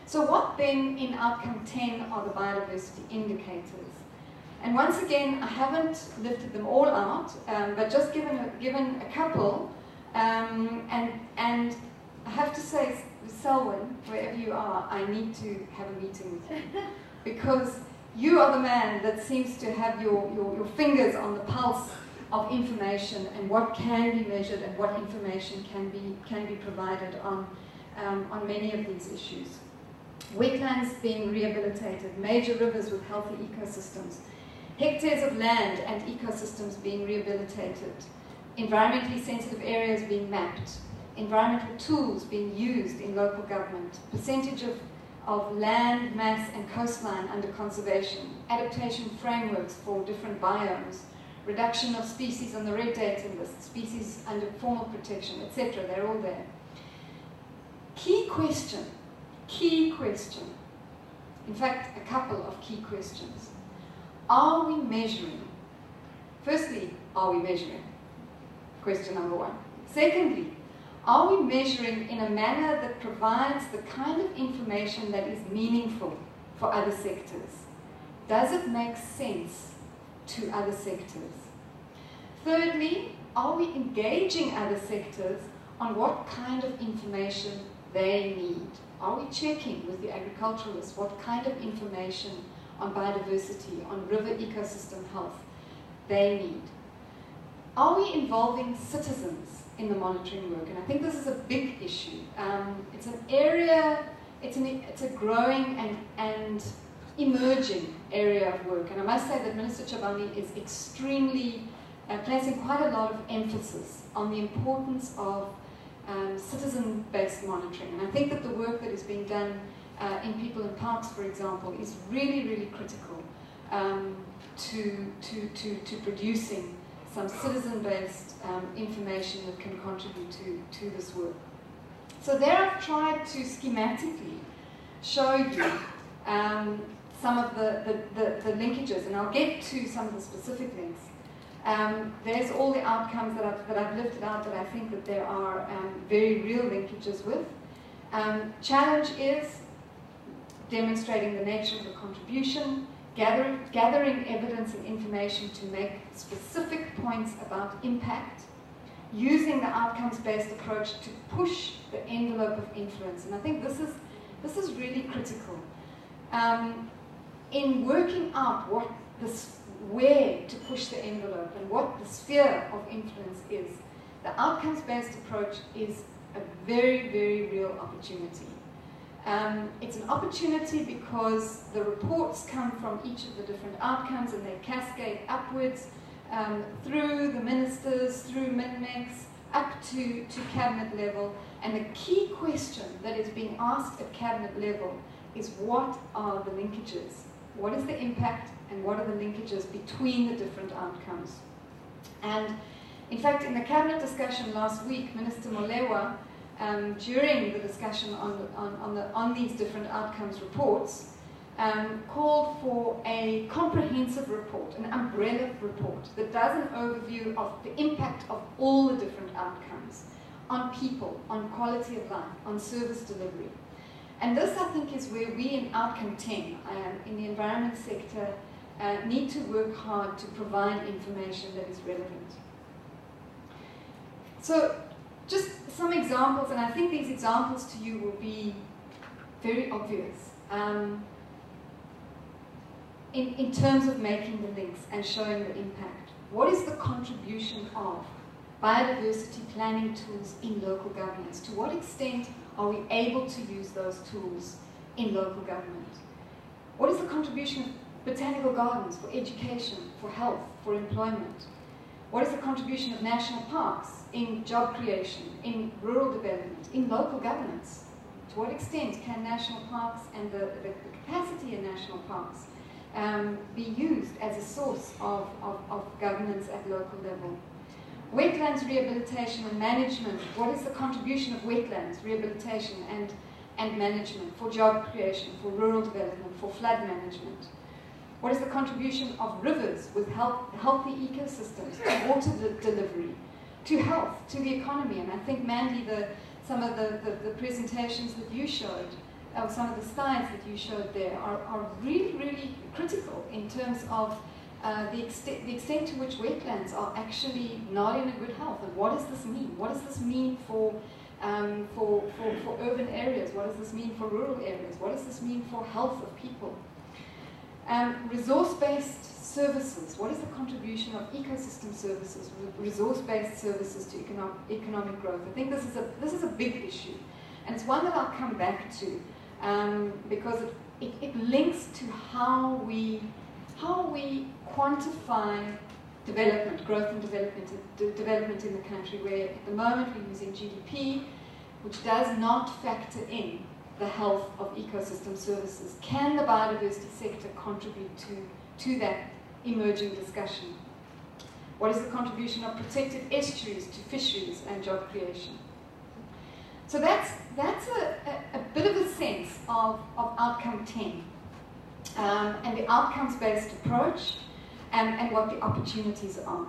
So what then in outcome 10 are the biodiversity indicators? And once again, I haven't lifted them all out, but just given a couple, and I have to say, Selwyn, wherever you are, I need to have a meeting with you, because you are the man that seems to have your fingers on the pulse of information and what can be measured and what information can be provided on many of these issues. Wetlands being rehabilitated, major rivers with healthy ecosystems, hectares of land and ecosystems being rehabilitated, environmentally sensitive areas being mapped, environmental tools being used in local government, percentage of land, mass and coastline under conservation, adaptation frameworks for different biomes, reduction of species on the red data list, species under formal protection, etc. They're all there. Key question, in fact, a couple of key questions. Are we measuring? Firstly, are we measuring? Question number one. Secondly, are we measuring in a manner that provides the kind of information that is meaningful for other sectors? Does it make sense to other sectors? Thirdly, are we engaging other sectors on what kind of information they need? Are we checking with the agriculturalists what kind of information on biodiversity, on river ecosystem health they need? Are we involving citizens in the monitoring work? And I think this is a big issue. It's an area, it's a growing and emerging area of work. And I must say that Minister Chabani is extremely, placing quite a lot of emphasis on the importance of citizen-based monitoring. And I think that the work that is being done in People in Parks, for example, is really, really critical to producing some citizen-based information that can contribute to this work. So there I've tried to schematically show you some of the linkages, and I'll get to some of the specific links. There's all the outcomes that I've lifted out that I think that there are very real linkages with. Challenge is demonstrating the nature of the contribution, gathering evidence and information to make specific points about impact, using the outcomes-based approach to push the envelope of influence. And I think this is really critical. In working out where to push the envelope and what the sphere of influence is, the outcomes-based approach is a very, very real opportunity. It's an opportunity because the reports come from each of the different outcomes and they cascade upwards through the ministers, through MINMEX, up to cabinet level. And the key question that is being asked at cabinet level is, what are the linkages? What is the impact and what are the linkages between the different outcomes? And in fact, in the cabinet discussion last week, Minister Molewa, during the discussion on these different outcomes reports, called for a comprehensive report, an umbrella report that does an overview of the impact of all the different outcomes on people, on quality of life, on service delivery. And this, I think, is where we in Outcome 10, in the environment sector, need to work hard to provide information that is relevant. So, just some examples, and I think these examples to you will be very obvious in terms of making the links and showing the impact. What is the contribution of biodiversity planning tools in local governments? To what extent are we able to use those tools in local government? What is the contribution of botanical gardens for education, for health, for employment? What is the contribution of national parks in job creation, in rural development, in local governance? To what extent can national parks and the capacity in national parks be used as a source of governance at local level? Wetlands rehabilitation and management. What is the contribution of wetlands rehabilitation and management for job creation, for rural development, for flood management? What is the contribution of rivers with healthy ecosystems to water delivery, to health, to the economy? And I think, Mandy, some of the presentations that you showed some of the slides that you showed there are really, really critical in terms of the extent to which wetlands are actually not in a good health. And what does this mean? What does this mean for urban areas? What does this mean for rural areas? What does this mean for health of people? Resource-based services. What is the contribution of ecosystem services, resource-based services to economic growth? I think this is a big issue, and it's one that I'll come back to because it links to how we quantify development, growth and development in the country, where at the moment we're using GDP, which does not factor in the health of ecosystem services. Can the biodiversity sector contribute to that emerging discussion? What is the contribution of protected estuaries to fisheries and job creation? So that's a bit of a sense of outcome 10 and the outcomes-based approach and what the opportunities are.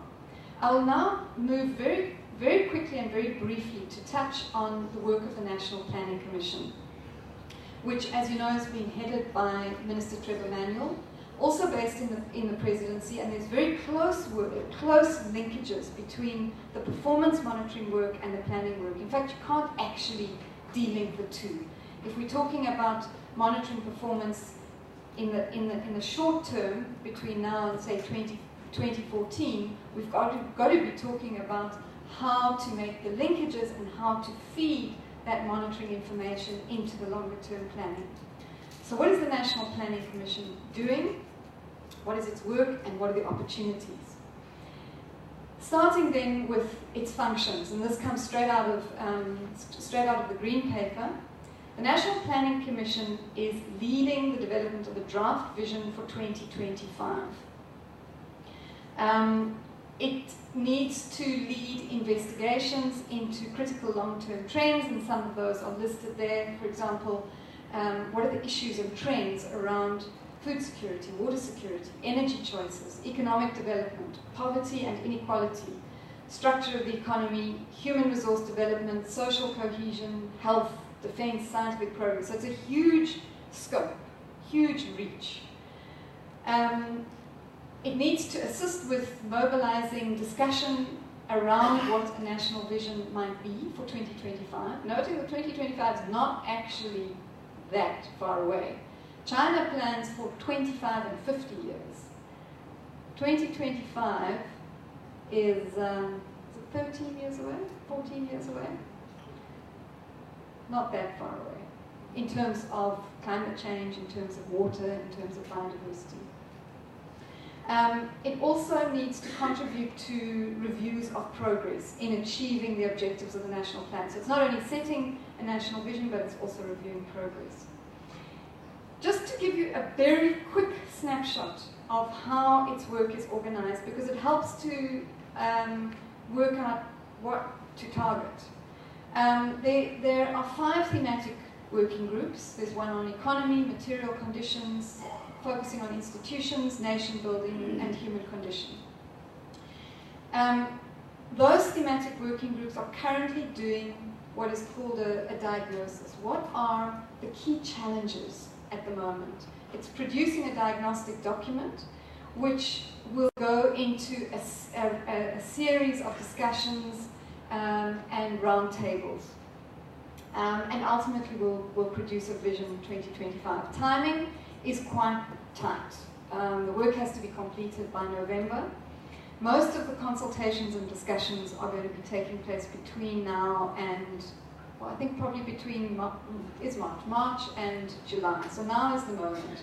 I will now move very, very quickly and very briefly to touch on the work of the National Planning Commission, which, as you know, is being headed by Minister Trevor Manuel, also based in the presidency, and there's very close linkages between the performance monitoring work and the planning work. In fact, you can't actually de-link the two. If we're talking about monitoring performance in the short term, between now and say 2014, we've got to be talking about how to make the linkages and how to feed that monitoring information into the longer term planning. So what is the National Planning Commission doing? What is its work and what are the opportunities? Starting then with its functions, and this comes straight out of the Green Paper. The National Planning Commission is leading the development of the draft vision for 2025. It needs to lead investigations into critical long-term trends, and some of those are listed there. For example, what are the issues and trends around food security, water security, energy choices, economic development, poverty and inequality, structure of the economy, human resource development, social cohesion, health, defense, scientific progress. So it's a huge scope, huge reach. It needs to assist with mobilizing discussion around what a national vision might be for 2025, noting that 2025 is not actually that far away. China plans for 25 and 50 years. 2025 is it 13 years away? 14 years away? Not that far away, in terms of climate change, in terms of water, in terms of biodiversity. It also needs to contribute to reviews of progress in achieving the objectives of the national plan. So it's not only setting a national vision, but it's also reviewing progress. Just to give you a very quick snapshot of how its work is organized, because it helps to work out what to target. There are 5 thematic working groups. There's one on economy, material conditions, focusing on institutions, nation building, and human condition. Those thematic working groups are currently doing what is called a diagnosis. What are the key challenges at the moment? It's producing a diagnostic document which will go into a series of discussions and roundtables. And ultimately will produce a vision 2025. Timing is quite tight. The work has to be completed by November. Most of the consultations and discussions are going to be taking place between now and, well, I think probably between March and July. So now is the moment